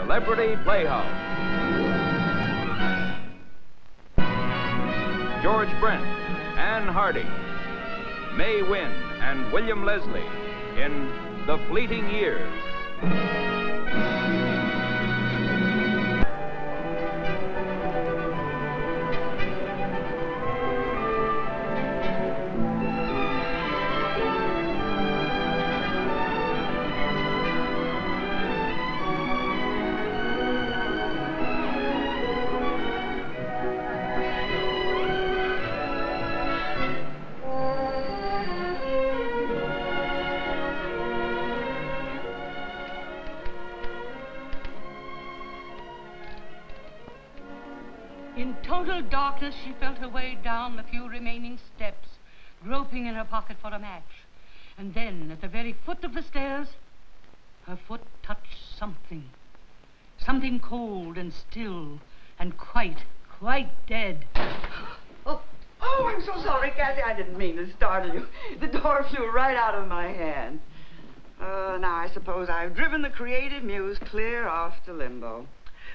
Celebrity Playhouse. George Brent, Anne Harding, May Wynn, and William Leslie in The Fleeting Years. In total darkness, she felt her way down the few remaining steps, groping in her pocket for a match. And then, at the very foot of the stairs, her foot touched something. Something cold and still and quite dead. Oh, I'm so sorry, Kathy. I didn't mean to startle you. The door flew right out of my hand. Now I suppose I've driven the creative muse clear off to limbo.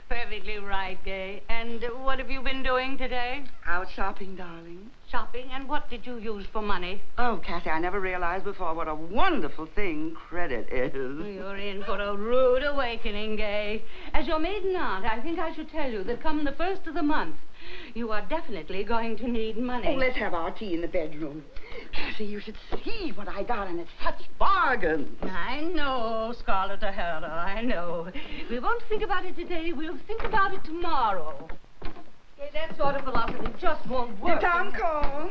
Perfectly right, Gay. And what have you been doing today? Out shopping, darling. Shopping? And what did you use for money? Oh, Kathy, I never realized before what a wonderful thing credit is. You're in for a rude awakening, Gay. As your maiden aunt, I think I should tell you that come the first of the month, you are definitely going to need money. Oh, let's have our tea in the bedroom. Kathy, you should see what I got, and it's such bargains. I know, Scarlett O'Hara, I know. We won't think about it today. We'll think about it tomorrow. Okay, that sort of philosophy just won't work. Did Tom call?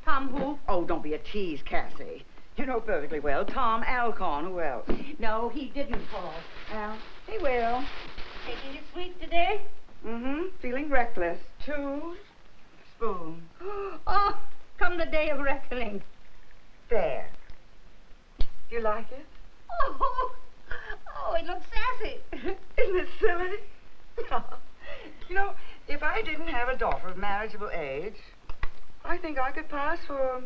Tom who? Oh, don't be a tease, Cassie. You know perfectly well. Tom Alcorn. Who else? No, he didn't call. Well, he will. Taking it sweet today? Mm-hmm. Feeling reckless. 2 spoons. Oh, come the day of reckoning. There. Do you like it? Oh, it looks sassy. Isn't it silly? You know, if I didn't have a daughter of marriageable age, I think I could pass for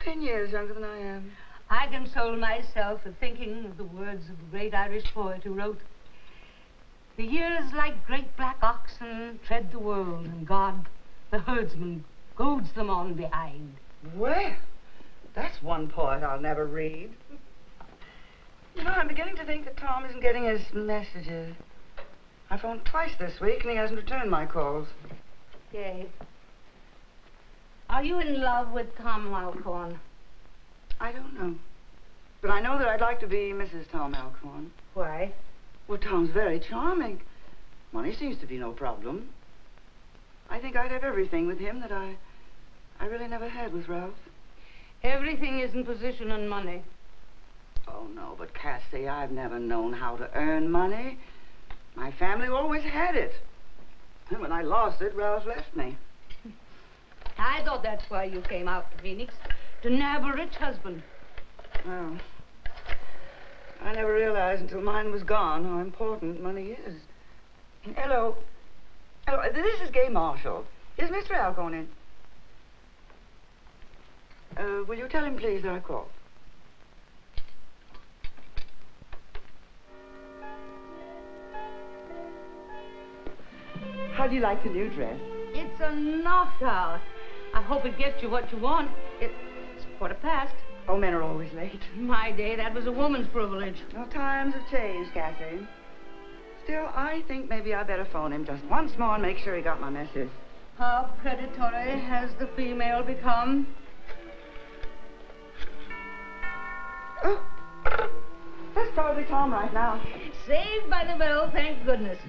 10 years younger than I am. I console myself with thinking of the words of the great Irish poet who wrote, "The years like great black oxen tread the world, and God, the herdsman, goads them on behind." Well, that's one poet I'll never read. You know, I'm beginning to think that Tom isn't getting his messages. I phoned twice this week, and he hasn't returned my calls. Gay, are you in love with Tom Alcorn? I don't know. But I know that I'd like to be Mrs. Tom Alcorn. Why? Well, Tom's very charming. Money seems to be no problem. I think I'd have everything with him that I really never had with Ralph. Everything isn't position and money. Oh, no, but Cassie, I've never known how to earn money. My family always had it. And when I lost it, Ralph left me. I thought that's why you came out to Phoenix, to nab a rich husband. Well, I never realized until mine was gone how important money is. Hello. Hello, this is Gay Marshall. Is Mr. Alcorn in? Will you tell him, please, that I called? How do you like the new dress? It's a knockout. I hope it gets you what you want. It's 1:15. Oh, men are always late. In my day, that was a woman's privilege. Well, times have changed, Cassie. Still, I think maybe I better phone him just once more and make sure he got my message. How predatory has the female become? Oh, that's probably Tom right now. Saved by the bell, thank goodness.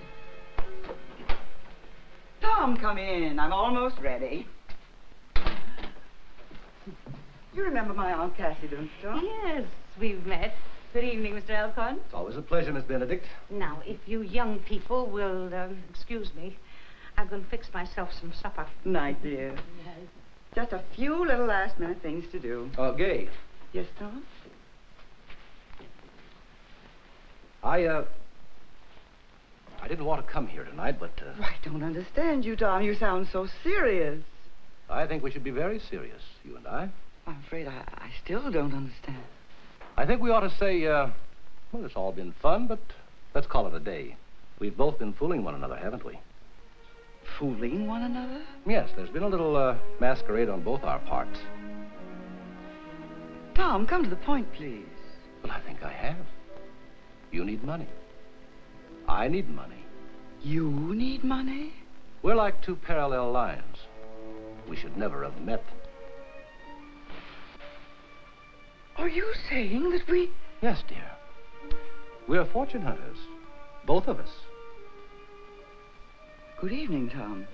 Tom, come in. I'm almost ready. You remember my Aunt Cassie, don't you, Tom? Yes, we've met. Good evening, Mr. Alcorn. It's always a pleasure, Miss Benedict. Now, if you young people will excuse me, I'm going to fix myself some supper. Night, dear. Yes. Just a few little last-minute things to do. Gay. Yes, Tom? I didn't want to come here tonight, but... I don't understand you, Tom. You sound so serious. I think we should be very serious, you and I. I'm afraid I still don't understand. I think we ought to say, well, it's all been fun, but let's call it a day. We've both been fooling one another, haven't we? Fooling one another? Yes, there's been a little masquerade on both our parts. Tom, come to the point, please. Well, I think I have. You need money. I need money. You need money? We're like two parallel lines. We should never have met. Are you saying that we... Yes, dear. We're fortune hunters. Both of us. Good evening, Tom.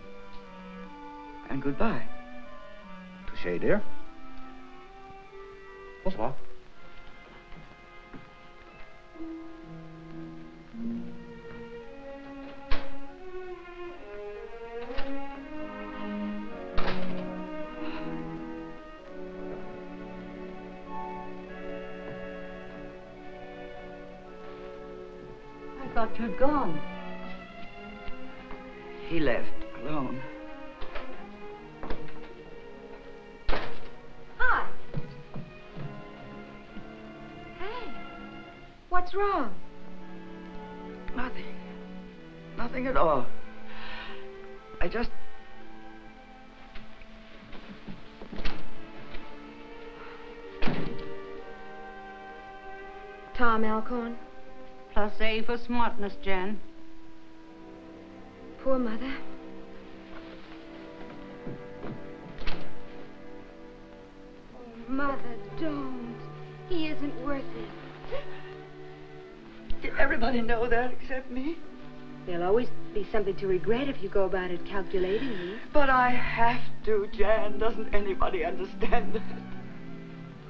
And goodbye. Touché, dear. Bonsoir. I thought you'd gone. He left alone. Hi. Hey. What's wrong? Nothing. Nothing at all. I just... Tom Alcorn. Plus A for smartness, Jan. Poor Mother. Oh, Mother, don't. He isn't worth it. Did everybody know that except me? There'll always be something to regret if you go about it calculatingly. But I have to, Jan. Doesn't anybody understand that?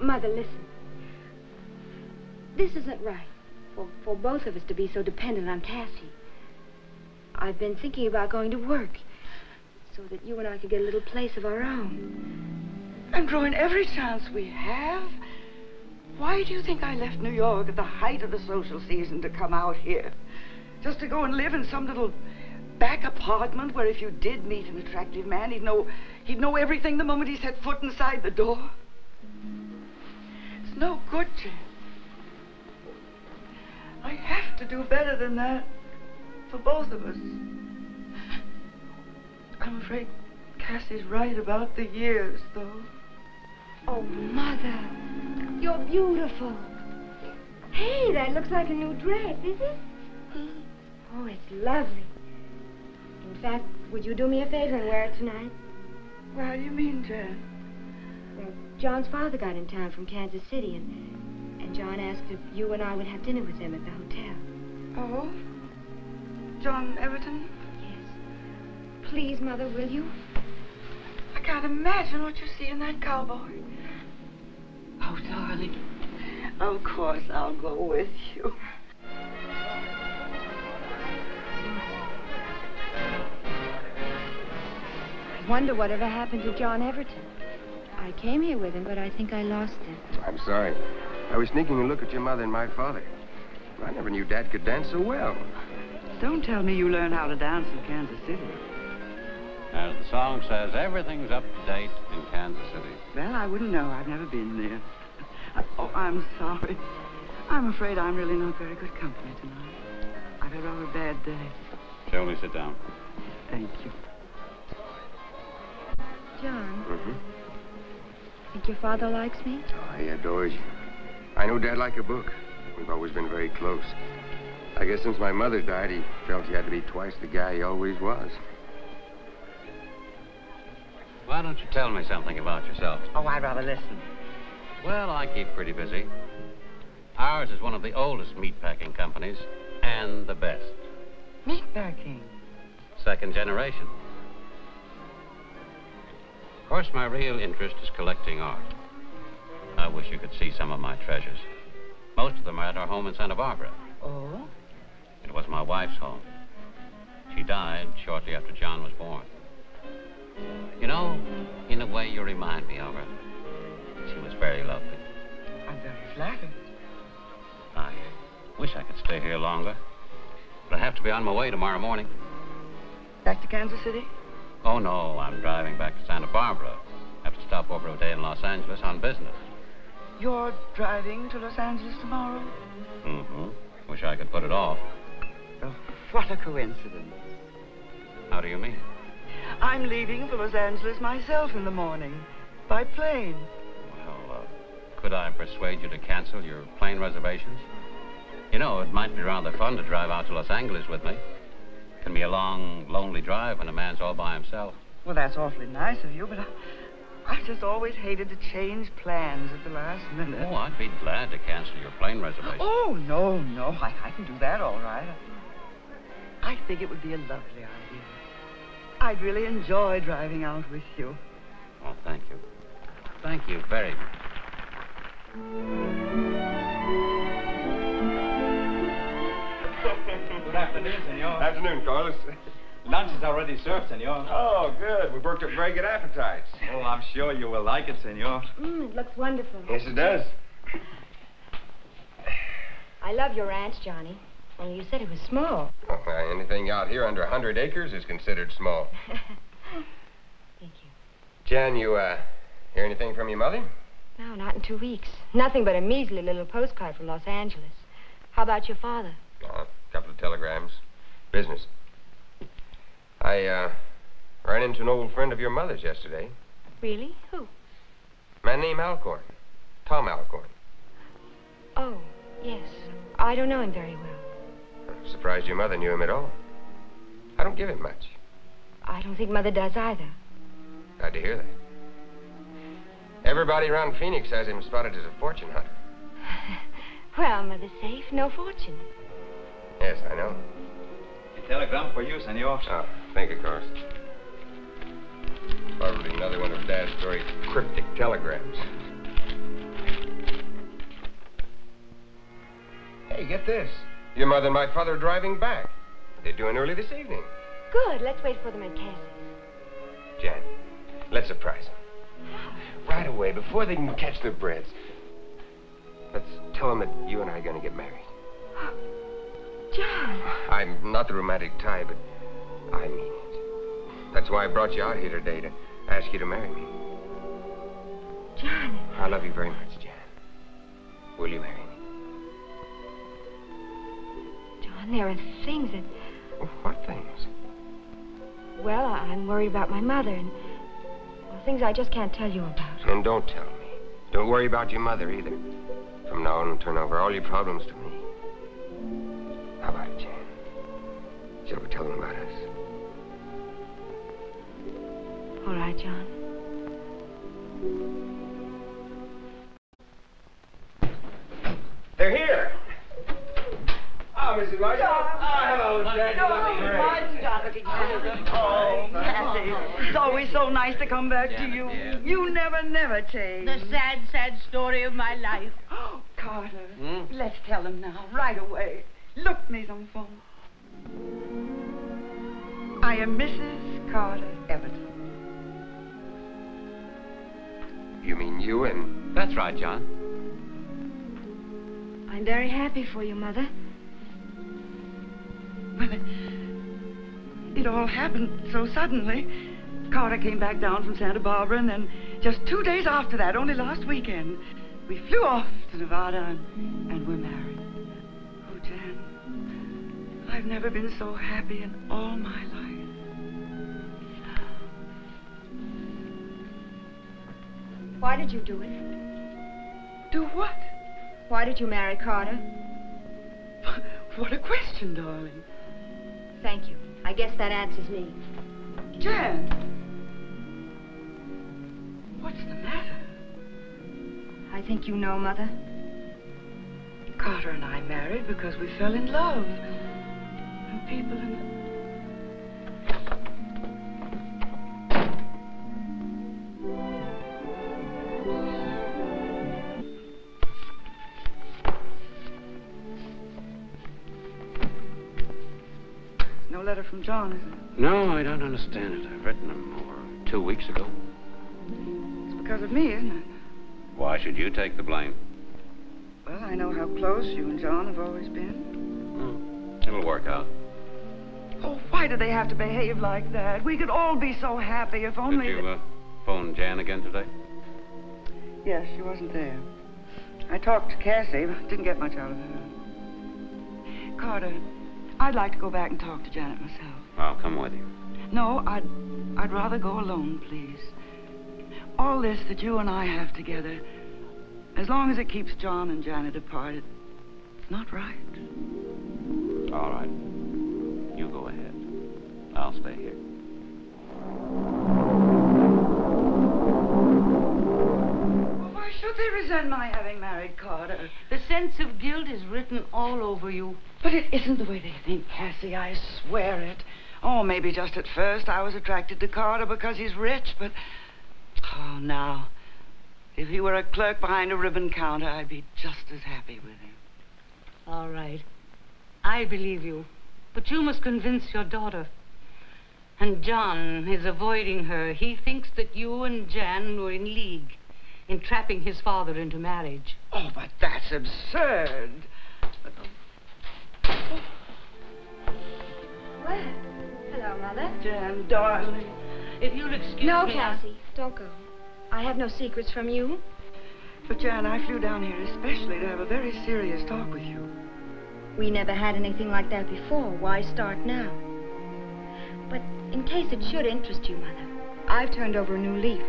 Mother, listen. This isn't right. For both of us to be so dependent on Cassie. I've been thinking about going to work so that you and I could get a little place of our own. And growing every chance we have? Why do you think I left New York at the height of the social season to come out here? Just to go and live in some little back apartment where if you did meet an attractive man, he'd know everything the moment he set foot inside the door? It's no good, Jan. I have to do better than that for both of us. I'm afraid Cassie's right about the years, though. Oh, Mother, you're beautiful. Hey, that looks like a new dress, is it? Oh, it's lovely. In fact, would you do me a favor and wear it tonight? Well, how do you mean, Jan? Well, John's father got in town from Kansas City, and John asked if you and I would have dinner with him at the hotel. Oh? John Everton? Yes. Please, Mother, will you? I can't imagine what you see in that cowboy. Oh, darling. Of course I'll go with you. I wonder whatever happened to John Everton. I came here with him, but I think I lost him. I'm sorry. I was sneaking a look at your mother and my father. I never knew Dad could dance so well. Don't tell me you learned how to dance in Kansas City. As the song says, everything's up to date in Kansas City. Well, I wouldn't know. I've never been there. Oh, I'm sorry. I'm afraid I'm really not very good company tonight. I've had a rather bad day. Shall we sit down? Thank you. John, Mm-hmm. think your father likes me? Oh, he adores you. I know Dad like a book. We've always been very close. I guess since my mother died, he felt he had to be twice the guy he always was. Why don't you tell me something about yourself? Oh, I'd rather listen. Well, I keep pretty busy. Ours is one of the oldest meatpacking companies and the best. Meatpacking? Second generation. Of course, my real interest is collecting art. I wish you could see some of my treasures. Most of them are at our home in Santa Barbara. Oh? It was my wife's home. She died shortly after John was born. You know, in a way, you remind me of her. She was very lovely. I'm very flattered. I wish I could stay here longer. But I have to be on my way tomorrow morning. Back to Kansas City? Oh, no, I'm driving back to Santa Barbara. I have to stop over a day in Los Angeles on business. You're driving to Los Angeles tomorrow? Mm-hmm. Wish I could put it off. Oh, What a coincidence. How do you mean? I'm leaving for Los Angeles myself in the morning. By plane. Well, could I persuade you to cancel your plane reservations? You know, it might be rather fun to drive out to Los Angeles with me. It can be a long, lonely drive when a man's all by himself. Well, that's awfully nice of you, but I just always hated to change plans at the last minute. Oh, I'd be glad to cancel your plane reservation. Oh, no. I can do that all right. I think it would be a lovely idea. I'd really enjoy driving out with you. Oh, thank you. Thank you very much. Good afternoon, senor. Afternoon, Carlos. Lunch is already served, senor. Oh, good. We worked up very good appetites. Oh, I'm sure you will like it, senor. It looks wonderful. Yes, it does. I love your ranch, Johnny. Only you said it was small. Oh, anything out here under 100 acres is considered small. Thank you. Jan, you, hear anything from your mother? No, not in 2 weeks. Nothing but a measly little postcard from Los Angeles. How about your father? A couple of telegrams. Business. I, ran into an old friend of your mother's yesterday. Really? Who? A man named Alcorn. Tom Alcorn. Oh, yes. I don't know him very well. I'm surprised your mother knew him at all. I don't give him much. I don't think Mother does either. Glad to hear that. Everybody around Phoenix has him spotted as a fortune hunter. Well, Mother's safe, no fortune. Yes, I know. A telegram for you, senor. Oh, thank you, Carlos. Probably another one of Dad's very cryptic telegrams. Hey, get this. Your mother and my father are driving back. They're doing early this evening. Good. Let's wait for them in Cassie's. Jan, let's surprise them. Right away, before they can catch their breaths. Let's tell them that you and I are going to get married. John. I'm not the romantic type, but I mean it. That's why I brought you out here today, to ask you to marry me. John. I love you very much, Jan. Will you marry me? John, there are things that... Well, what things? Well, I'm worried about my mother and... Well, things I just can't tell you about. And don't tell me. Don't worry about your mother either. From now on, turn over all your problems to me. How about it, Jan? Shall we tell them about us? All right, John. They're here. Oh, Mrs. White. Oh, hello, Jan. Oh, Cassie. It's always so nice to come back to you. Dear. You never change. The sad, sad story of my life. Oh, Carter, let's tell him now, right away. Look, mes enfants. I am Mrs. Carter Everton. You mean you and... That's right, John. I'm very happy for you, Mother. Well, it all happened so suddenly. Carter came back down from Santa Barbara, and then just 2 days after that, only last weekend, we flew off to Nevada, and we're married. Oh, Jan, I've never been so happy in all my life. Why did you do it? Do what? Why did you marry Carter? What a question, darling. Thank you. I guess that answers me. Jan! What's the matter? I think you know, Mother. Carter and I married because we fell in love. And people in... No letter from John, is it? No, I don't understand it. I've written him over 2 weeks ago. It's because of me, isn't it? Why should you take the blame? Well, I know how close you and John have always been. It'll work out. Oh, why do they have to behave like that? We could all be so happy if only... Did you phone Jan again today? Yes, she wasn't there. I talked to Cassie, but didn't get much out of her. Carter, I'd like to go back and talk to Janet myself. I'll come with you. No, I'd rather go alone, please. All this that you and I have together, as long as it keeps John and Janet apart, it's not right. All right. You go ahead. I'll stay here. Well, why should they resent my having married Carter? The sense of guilt is written all over you. But it isn't the way they think, Cassie. I swear it. Oh, maybe just at first I was attracted to Carter because he's rich, but... Oh, now, if he were a clerk behind a ribbon counter, I'd be just as happy with him. All right. I believe you. But you must convince your daughter. And John is avoiding her. He thinks that you and Jan were in league, entrapping his father into marriage. Oh, but that's absurd. Well, hello, Mother. Jan, darling. If you'll excuse No, me... Cassie, don't go. I have no secrets from you. But, Jan, I flew down here especially to have a very serious talk with you. We never had anything like that before. Why start now? But in case it should interest you, Mother, I've turned over a new leaf.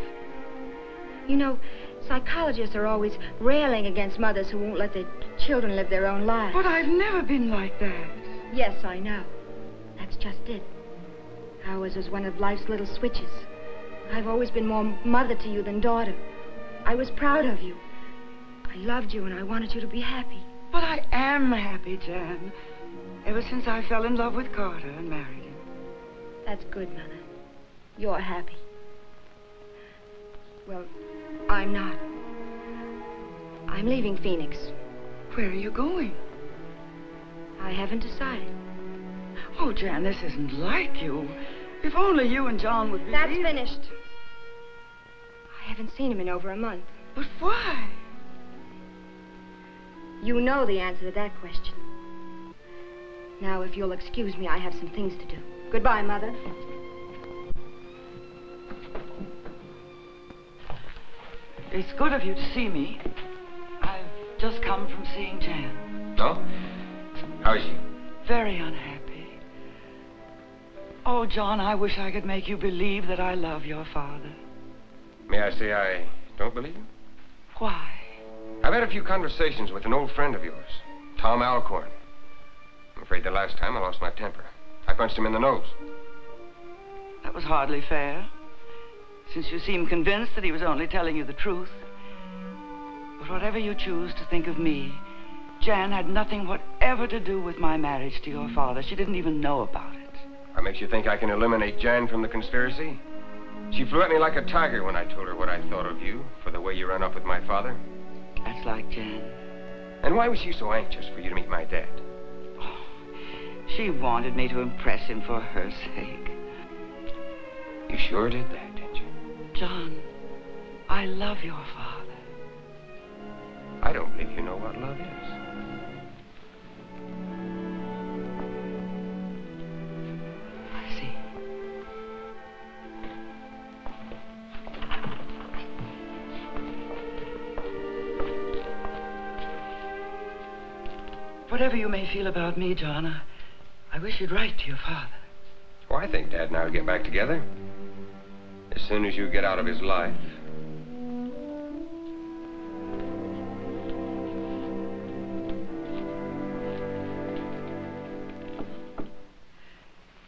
You know, psychologists are always railing against mothers who won't let their children live their own lives. But I've never been like that. Yes, I know. That's just it. Ours was one of life's little switches. I've always been more mother to you than daughter. I was proud of you. I loved you and I wanted you to be happy. But I am happy, Jan. Ever since I fell in love with Carter and married him. That's good, Mother. You're happy. Well, I'm not. I'm leaving Phoenix. Where are you going? I haven't decided. Oh, Jan, this isn't like you. If only you and John would be... That's finished. I haven't seen him in over a month. But why? You know the answer to that question. Now, if you'll excuse me, I have some things to do. Goodbye, Mother. It's good of you to see me. I've just come from seeing Jan. No? How is she? Very unhappy. Oh, John, I wish I could make you believe that I love your father. May I say I don't believe you? Why? I've had a few conversations with an old friend of yours, Tom Alcorn. I'm afraid the last time I lost my temper. I punched him in the nose. That was hardly fair, since you seem convinced that he was only telling you the truth. But whatever you choose to think of me, Jan had nothing whatever to do with my marriage to your father. She didn't even know about it. What makes you think I can eliminate Jan from the conspiracy? She flew at me like a tiger when I told her what I thought of you for the way you ran up with my father. That's like Jan. And why was she so anxious for you to meet my dad? Oh, she wanted me to impress him for her sake. You sure did that, didn't you? John, I love your father. I don't believe you know what love is. I see. Whatever you may feel about me, John, I wish you'd write to your father. Well, I think Dad and I will get back together. As soon as you get out of his life.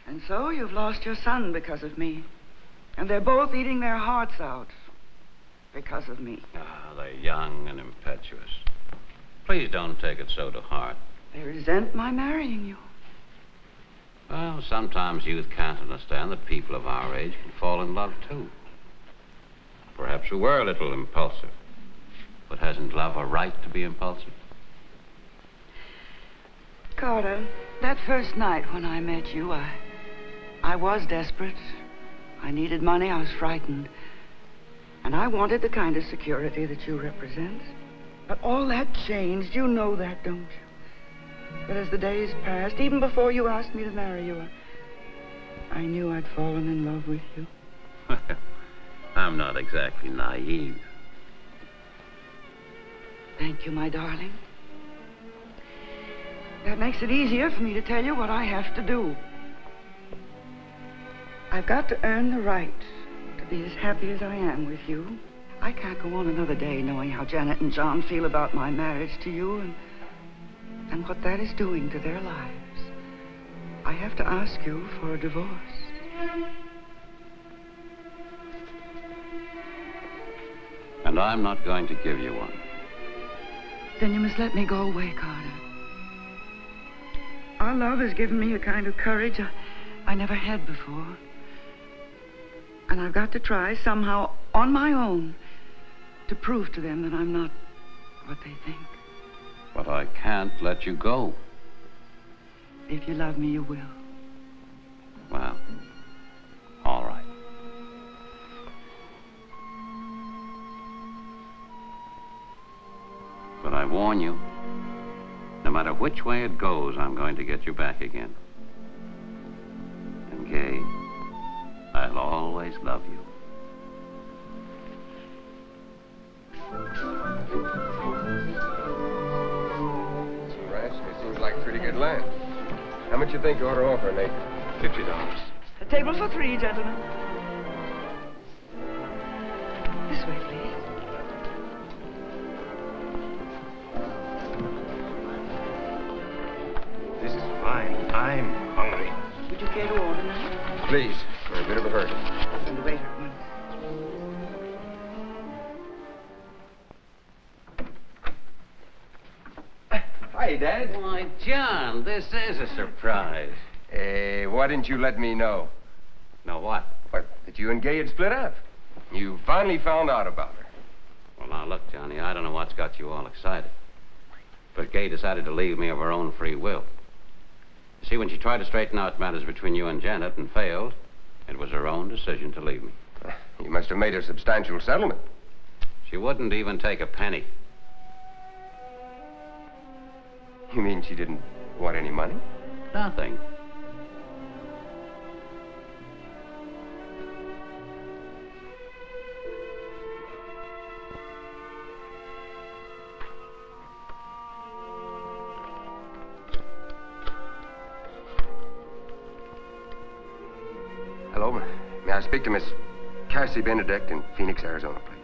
And so you've lost your son because of me. And they're both eating their hearts out because of me. Ah, they're young and impetuous. Please don't take it so to heart. They resent my marrying you. Well, sometimes youth can't understand that people of our age can fall in love, too. Perhaps we were a little impulsive. But hasn't love a right to be impulsive? Carter, that first night when I met you, I was desperate. I needed money. I was frightened. And I wanted the kind of security that you represent. But all that changed. You know that, don't you? But as the days passed, even before you asked me to marry you, I knew I'd fallen in love with you. I'm not exactly naive. Thank you, my darling. That makes it easier for me to tell you what I have to do. I've got to earn the right to be as happy as I am with you. I can't go on another day knowing how Janet and John feel about my marriage to you and what that is doing to their lives. I have to ask you for a divorce. And I'm not going to give you one. Then you must let me go away, Carter. Our love has given me a kind of courage I never had before. And I've got to try somehow on my own to prove to them that I'm not what they think. But I can't let you go. If you love me, you will. Well, all right. But I warn you, no matter which way it goes, I'm going to get you back again. And Gay, I'll always love you. Ranch, it seems like pretty good land. How much you think you ought to offer an acre? $50. A table for 3, gentlemen. This way, please. This is fine. I'm hungry. Would you care to order now? Please. We're in a bit of a hurry. Send the waiter at once. Hi, Dad. Why, John, this is a surprise. Why didn't you let me know? Know what? What, that you and Gay had split up. You finally found out about her. Well, now, look, Johnny, I don't know what's got you all excited. But Gay decided to leave me of her own free will. You see, when she tried to straighten out matters between you and Janet and failed, it was her own decision to leave me. You must have made a substantial settlement. She wouldn't even take a penny. You mean she didn't want any money? Nothing. Hello, may I speak to Miss Cassie Benedict in Phoenix, Arizona, please?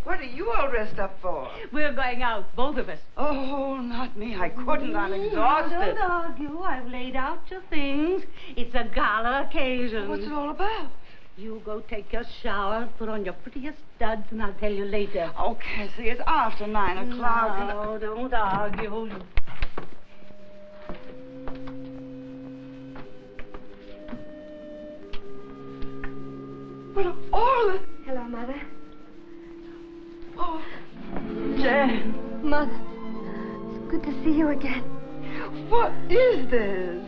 What are you all dressed up for? We're going out, both of us. Oh, not me. I couldn't. I'm exhausted. Don't argue. I've laid out your things. It's a gala occasion. What's it all about? You go take your shower, put on your prettiest studs, and I'll tell you later. Oh, Cassie, it's after 9 o'clock. No, don't argue. What are all the... Hello, Mother. Oh, Jan. Mother, it's good to see you again. What is this?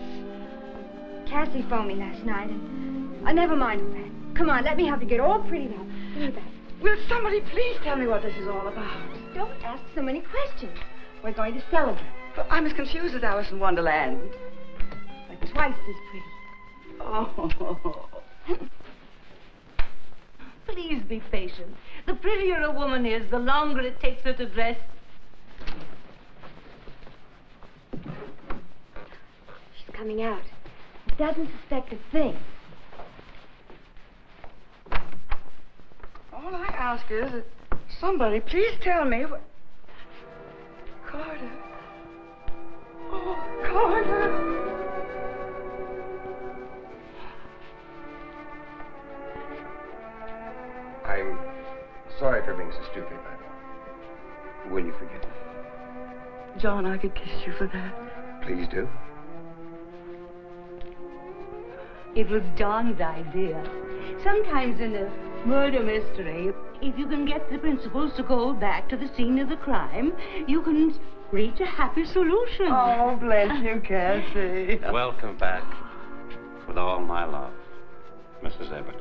Cassie phoned me last night, and... never mind all that. Come on, let me help you get all prettied up. Give me that. Will somebody please tell me what this is all about? Don't ask so many questions. We're going to celebrate. But I'm as confused as Alice in Wonderland. But twice as pretty. Oh. Please be patient. The prettier a woman is, the longer it takes her to dress. She's coming out. Doesn't suspect a thing. All I ask is that somebody please tell me what... Carter. Oh, Carter. I'm sorry for being so stupid, but will you forgive me? John, I could kiss you for that. Please do. It was John's idea. Sometimes in a murder mystery, if you can get the principals to go back to the scene of the crime, you can reach a happy solution. Oh, bless you, Cassie. Welcome back with all my love, Mrs. Everett.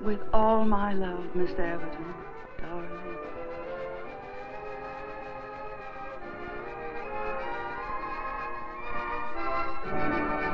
With all my love, Mr. Everton, darling. Thank you.